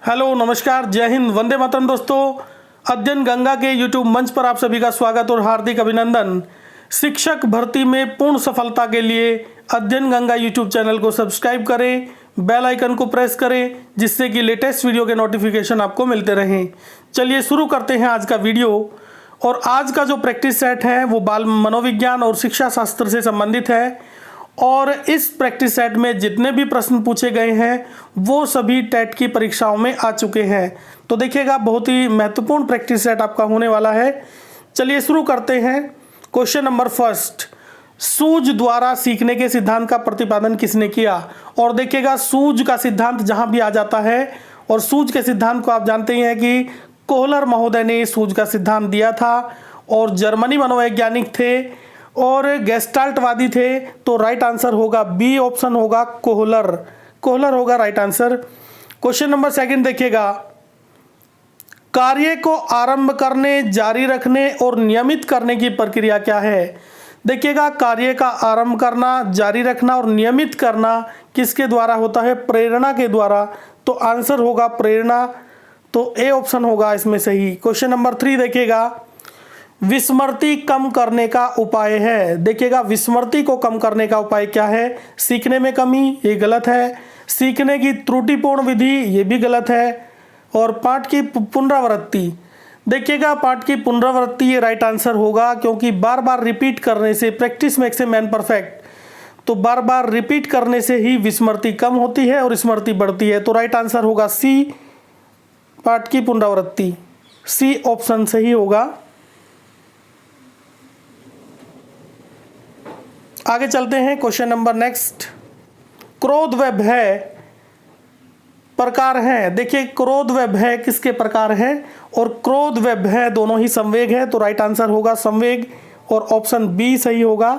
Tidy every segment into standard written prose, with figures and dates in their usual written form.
Hello, नमस्कार, जय हिंद, वंदे मातरम। दोस्तों, अध्ययन गंगा के यूट्यूब मंच पर आप सभी का स्वागत और हार्दिक अभिनंदन। शिक्षक भर्ती में पूर्ण सफलता के लिए अध्ययन गंगा यूट्यूब चैनल को सब्सक्राइब करें, बेल आइकन को प्रेस करें, जिससे कि लेटेस्ट वीडियो के नोटिफिकेशन आपको मिलते रहें। चलिए शुरू करते हैं आज का वीडियो। और आज का जो प्रैक्टिस सेट है वो बाल मनोविज्ञान और शिक्षा शास्त्र से संबंधित है। और इस प्रैक्टिस सेट में जितने भी प्रश्न पूछे गए हैं वो सभी टेट की परीक्षाओं में आ चुके हैं। तो देखिएगा, बहुत ही महत्वपूर्ण प्रैक्टिस सेट आपका होने वाला है। चलिए शुरू करते हैं। क्वेश्चन नंबर फर्स्ट, सूझ द्वारा सीखने के सिद्धांत का प्रतिपादन किसने किया? और देखिएगा, सूझ का सिद्धांत जहां भी आ जाता है, और सूझ के सिद्धांत को आप जानते हैं कि कोहलर महोदय ने सूझ का सिद्धांत दिया था और जर्मनी मनोवैज्ञानिक थे और गेस्टाल्टवादी थे। तो राइट आंसर होगा बी ऑप्शन होगा कोहलर। कोहलर होगा right answer. Question number second देखिएगा, कार्य को आरंभ करने, जारी रखने और नियमित करने की प्रक्रिया क्या है? देखिएगा, कार्य का आरंभ करना, जारी रखना और नियमित करना किसके द्वारा होता है? प्रेरणा के द्वारा। तो आंसर होगा प्रेरणा। तो ए ऑप्शन होगा इसमें सही। क्वेश्चन नंबर 3 देखिएगा, विस्मृति कम करने का उपाय है। देखिएगा, विस्मृति को कम करने का उपाय क्या है? सीखने में कमी, ये गलत है। सीखने की त्रुटिपूर्ण विधि, ये भी गलत है। और पाठ की पुनरावृत्ति, देखिएगा, पाठ की पुनरावृत्ति ये राइट आंसर होगा, क्योंकि बार बार रिपीट करने से practice makes a man perfect. तो बार बार रिपीट करने से ही विस्मृति कम होती है और स्मृति बढ़ती है। तो राइट आंसर होगा सी, पाठ की पुनरावृत्ति। सी ऑप्शन सही होगा। आगे चलते हैं। क्वेश्चन नंबर नेक्स्ट, क्रोध व भय प्रकार हैं। देखिए, क्रोध व भय किसके प्रकार हैं? और क्रोध व भय दोनों ही संवेग है। तो राइट आंसर होगा संवेग, और ऑप्शन बी सही होगा।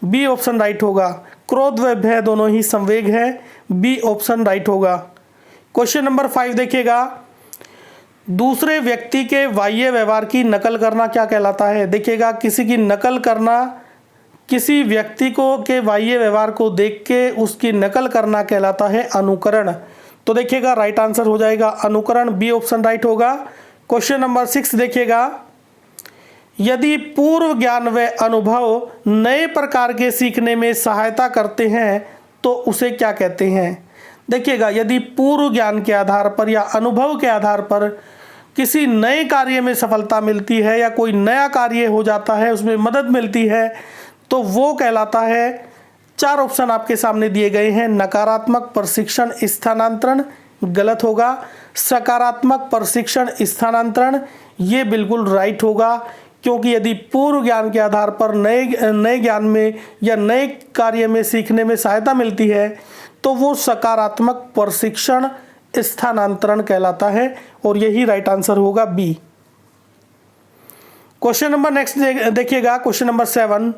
बी ऑप्शन राइट होगा। क्रोध व भय दोनों ही संवेग है। बी ऑप्शन राइट होगा। क्वेश्चन नंबर 5 देखिएगा, दूसरे व्यक्ति के बाह्य व्यवहार की नकल करना क्या कहलाता है? देखिएगा, किसी की नकल करना, किसी व्यक्ति को के बाह्य व्यवहार को देख के उसकी नकल करना कहलाता है अनुकरण। तो देखिएगा, राइट आंसर हो जाएगा अनुकरण। बी ऑप्शन राइट होगा। क्वेश्चन नंबर 6 देखिएगा, यदि पूर्व ज्ञान व अनुभव नए प्रकार के सीखने में सहायता करते हैं तो उसे क्या कहते हैं? देखिएगा, यदि पूर्व ज्ञान के आधार पर या अनुभव के आधार पर किसी नए कार्य में सफलता मिलती है या कोई नया कार्य हो जाता है, उसमें मदद मिलती है, तो वो कहलाता है, 4 ऑप्शन आपके सामने दिए गए हैं। नकारात्मक प्रशिक्षण स्थानांतरण गलत होगा। सकारात्मक प्रशिक्षण स्थानांतरण ये बिल्कुल राइट होगा, क्योंकि यदि पूर्व ज्ञान के आधार पर नए ज्ञान में या नए कार्य में सीखने में सहायता मिलती है तो वो सकारात्मक प्रशिक्षण स्थानांतरण कहलाता है, और यही राइट आंसर होगा बी। क्वेश्चन नंबर नेक्स्ट देखिएगा, क्वेश्चन नंबर 7,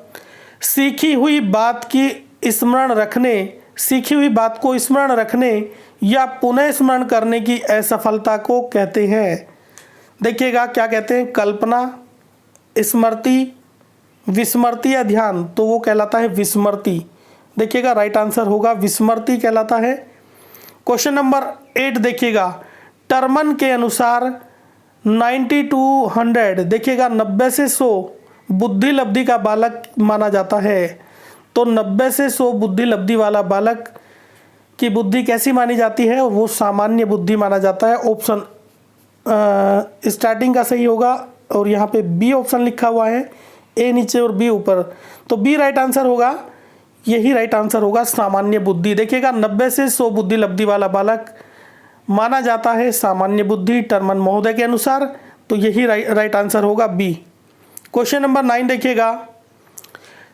सीखी हुई बात को स्मरण रखने या पुनः स्मरण करने की असफलता को कहते हैं। देखिएगा, क्या कहते हैं? कल्पना, स्मृति, विस्मृति या ध्यान। तो वो कहलाता है विस्मृति। देखिएगा, राइट आंसर होगा विस्मृति कहलाता है। क्वेश्चन नंबर 8 देखिएगा, टर्मन के अनुसार 90 to 100, देखिएगा 90 से 100 बुद्धि लब्धि का बालक माना जाता है। तो 90 से 100 बुद्धि लब्धि वाला बालक की बुद्धि कैसी मानी जाती है? वो सामान्य बुद्धि माना जाता है। ऑप्शन स्टार्टिंग का सही होगा, और यहाँ पे बी ऑप्शन लिखा हुआ है, ए नीचे और बी ऊपर। तो बी राइट आंसर होगा। यही राइट आंसर होगा, सामान्य बुद्धि। देखिएगा, 90 से 100 बुद्धि लब्धि वाला बालक माना जाता है सामान्य बुद्धि टर्मन महोदय के अनुसार। तो यही राइट आंसर होगा बी। क्वेश्चन नंबर 9 देखिएगा,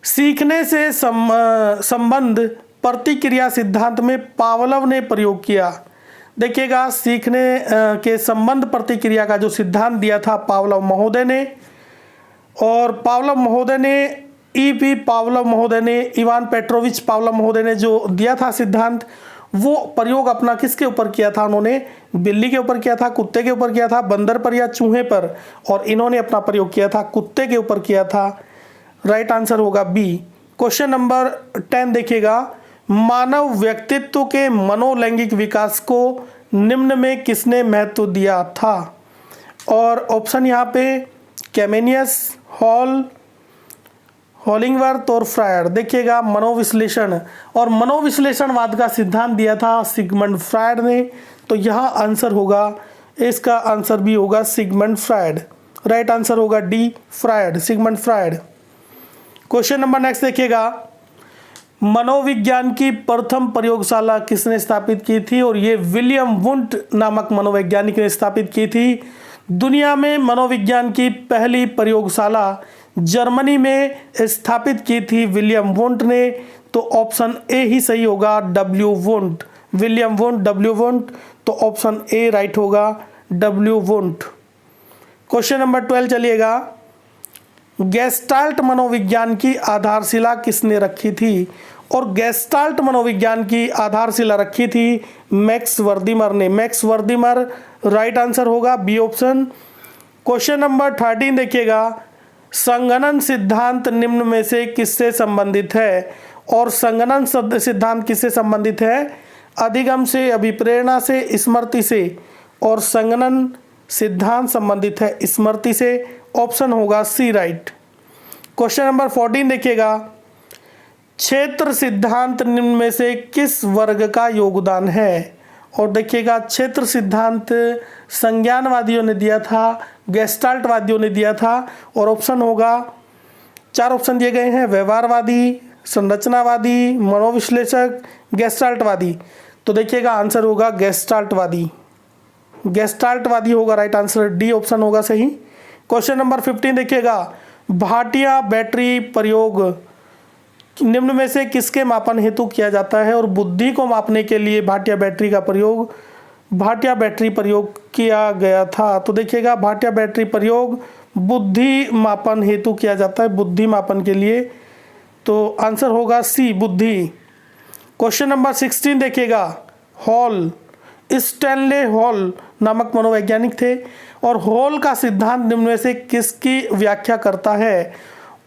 सीखने से संबंध प्रतिक्रिया सिद्धांत में पावलोव ने प्रयोग किया। देखिएगा, सीखने के संबंध प्रतिक्रिया का जो सिद्धांत दिया था पावलोव महोदय ने, और पावलोव महोदय ने पावलोव महोदय ने, इवान पेट्रोविच पावलोव महोदय ने जो दिया था सिद्धांत, वो प्रयोग अपना किसके ऊपर किया था? उन्होंने बिल्ली के ऊपर किया था, कुत्ते के ऊपर किया था, बंदर पर या चूहे पर? और इन्होंने अपना प्रयोग किया था कुत्ते के ऊपर किया था। राइट आंसर होगा बी। क्वेश्चन नंबर 10 देखिएगा, मानव व्यक्तित्व के मनोलैंगिक विकास को निम्न में किसने महत्व दिया था? और ऑप्शन यहाँ पे कैमेनियस, हॉल, हॉलिंगवर्थ और फ्रायड। देखिएगा मनोविश्लेषण और मनोविश्लेषणवाद का सिद्धांत दिया था सिगमंड फ्रायड ने, तो यहाँ आंसर होगा, इसका आंसर भी होगा सिगमंड फ्रायड। राइट आंसर होगा D, Freud, Sigmund Freud. Question number next देखिएगा, मनोविज्ञान की प्रथम प्रयोगशाला किसने स्थापित की थी? और ये विलियम वुंट नामक मनोवैज्ञानिक ने स्थापित की थी। दुनिया में मनोविज्ञान की पहली प्रयोगशाला जर्मनी में स्थापित की थी विलियम वुंट ने, तो ऑप्शन ए ही सही होगा, W Wundt, William Wundt, W Wundt, तो ऑप्शन ए राइट होगा, डब्ल्यू वुंट। क्वेश्चन नंबर 12 चलिएगा, गेस्टाल्ट मनोविज्ञान की आधारशिला किसने रखी थी? और गेस्टाल्ट मनोविज्ञान की आधारशिला रखी थी मैक्स वर्दीमर ने, मैक्स वर्दीमर, राइट आंसर होगा बी ऑप्शन। क्वेश्चन नंबर 13 देखिएगा, संगणन सिद्धांत निम्न में से किससे संबंधित है? और संगणन सिद्धांत किससे संबंधित है? अधिगम से, अभिप्रेरणा से, स्मृति से, और संगणन सिद्धांत संबंधित है स्मृति से, ऑप्शन होगा सी राइट। क्वेश्चन नंबर 14 देखिएगा, क्षेत्र सिद्धांत निम्न में से किस वर्ग का योगदान है? और देखिएगा क्षेत्र सिद्धांत संज्ञानवादियों ने दिया था, गेस्टाल्टवादियों ने दिया था, और ऑप्शन होगा, 4 ऑप्शन दिए गए हैं, व्यवहारवादी, संरचनावादी, मनोविश्लेषक, गेस्टाल्टवादी। तो देखिएगा आंसर होगा गेस्टाल्टवादी, गेस्टाल्टवादी होगा राइट आंसर, डी ऑप्शन होगा सही। क्वेश्चन नंबर 15 देखिएगा, भाटिया बैटरी प्रयोग निम्न में से किसके मापन हेतु किया जाता है? और बुद्धि को मापने के लिए भाटिया बैटरी का प्रयोग, भाटिया बैटरी प्रयोग किया गया था। तो देखिएगा भाटिया बैटरी प्रयोग बुद्धि मापन हेतु किया जाता है, बुद्धि मापन के लिए, तो आंसर होगा सी, बुद्धि। क्वेश्चन नंबर 16 देखिएगा, हॉल, स्टैनले हॉल नामक मनोवैज्ञानिक थे, और हॉल का सिद्धांत निम्न में से किसकी व्याख्या करता है?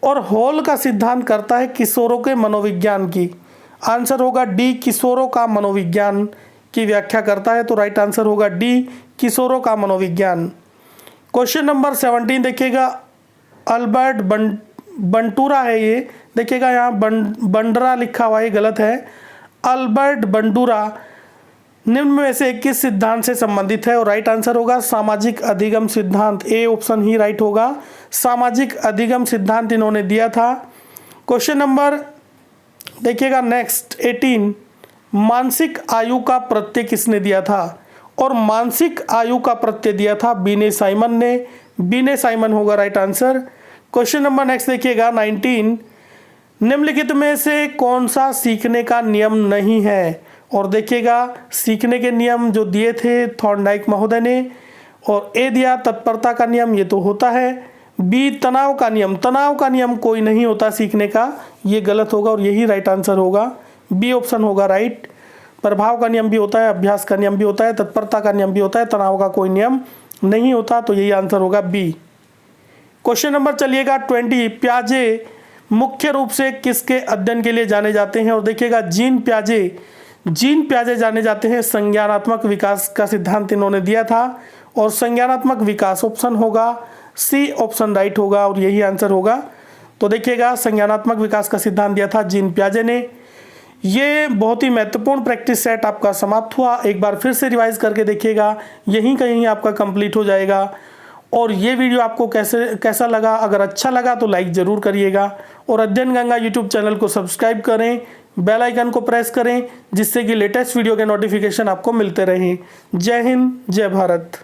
और हॉल का सिद्धांत करता है किशोरों के मनोविज्ञान की, आंसर होगा डी, किशोरों का मनोविज्ञान की व्याख्या करता है, तो राइट आंसर होगा डी, किशोरों का मनोविज्ञान। क्वेश्चन नंबर 17 देखिएगा, अल्बर्ट बंटूरा है ये, देखिएगा यहाँ बंडरा लिखा हुआ है, गलत है, अल्बर्ट बंडूरा निम्न में से किस सिद्धांत से संबंधित है? और राइट आंसर होगा सामाजिक अधिगम सिद्धांत, ए ऑप्शन ही राइट होगा, सामाजिक अधिगम सिद्धांत इन्होंने दिया था। क्वेश्चन नंबर देखिएगा नेक्स्ट 18, मानसिक आयु का प्रत्यय किसने दिया था? और मानसिक आयु का प्रत्यय दिया था बीने साइमन ने, बीने साइमन होगा right answer. Question number next देखिएगा 19, निम्नलिखित में से कौन सा सीखने का नियम नहीं है? और देखिएगा सीखने के नियम जो दिए थे थॉर्नडाइक महोदय ने, और ए दिया तत्परता का नियम, ये तो होता है, बी तनाव का नियम, तनाव का नियम कोई नहीं होता सीखने का, ये गलत होगा और यही राइट आंसर होगा, बी ऑप्शन होगा राइट। प्रभाव का नियम भी होता है, अभ्यास का नियम भी होता है, तत्परता का नियम भी होता है, तनाव का कोई नियम नहीं होता, तो यही आंसर होगा बी। क्वेश्चन नंबर चलिएगा 20, प्याजे मुख्य रूप से किसके अध्ययन के लिए जाने जाते हैं? और देखिएगा जीन प्याजे जाने जाते हैं, संज्ञानात्मक विकास का सिद्धांत इन्होंने दिया था, और संज्ञानात्मक विकास ऑप्शन होगा सी, ऑप्शन राइट होगा और यही आंसर होगा। तो देखिएगा संज्ञानात्मक विकास का सिद्धांत दिया था जीन प्याजे ने। ये बहुत ही महत्वपूर्ण प्रैक्टिस सेट आपका समाप्त हुआ, एक बार फिर से रिवाइज करके देखिएगा, यहीं कहीं आपका कंप्लीट हो जाएगा। और ये वीडियो आपको कैसा लगा? अगर अच्छा लगा तो लाइक ज़रूर करिएगा, और अध्ययन गंगा यूट्यूब चैनल को सब्सक्राइब करें, बेल आइकन को प्रेस करें, जिससे कि लेटेस्ट वीडियो के नोटिफिकेशन आपको मिलते रहें। जय हिंद, जय भारत।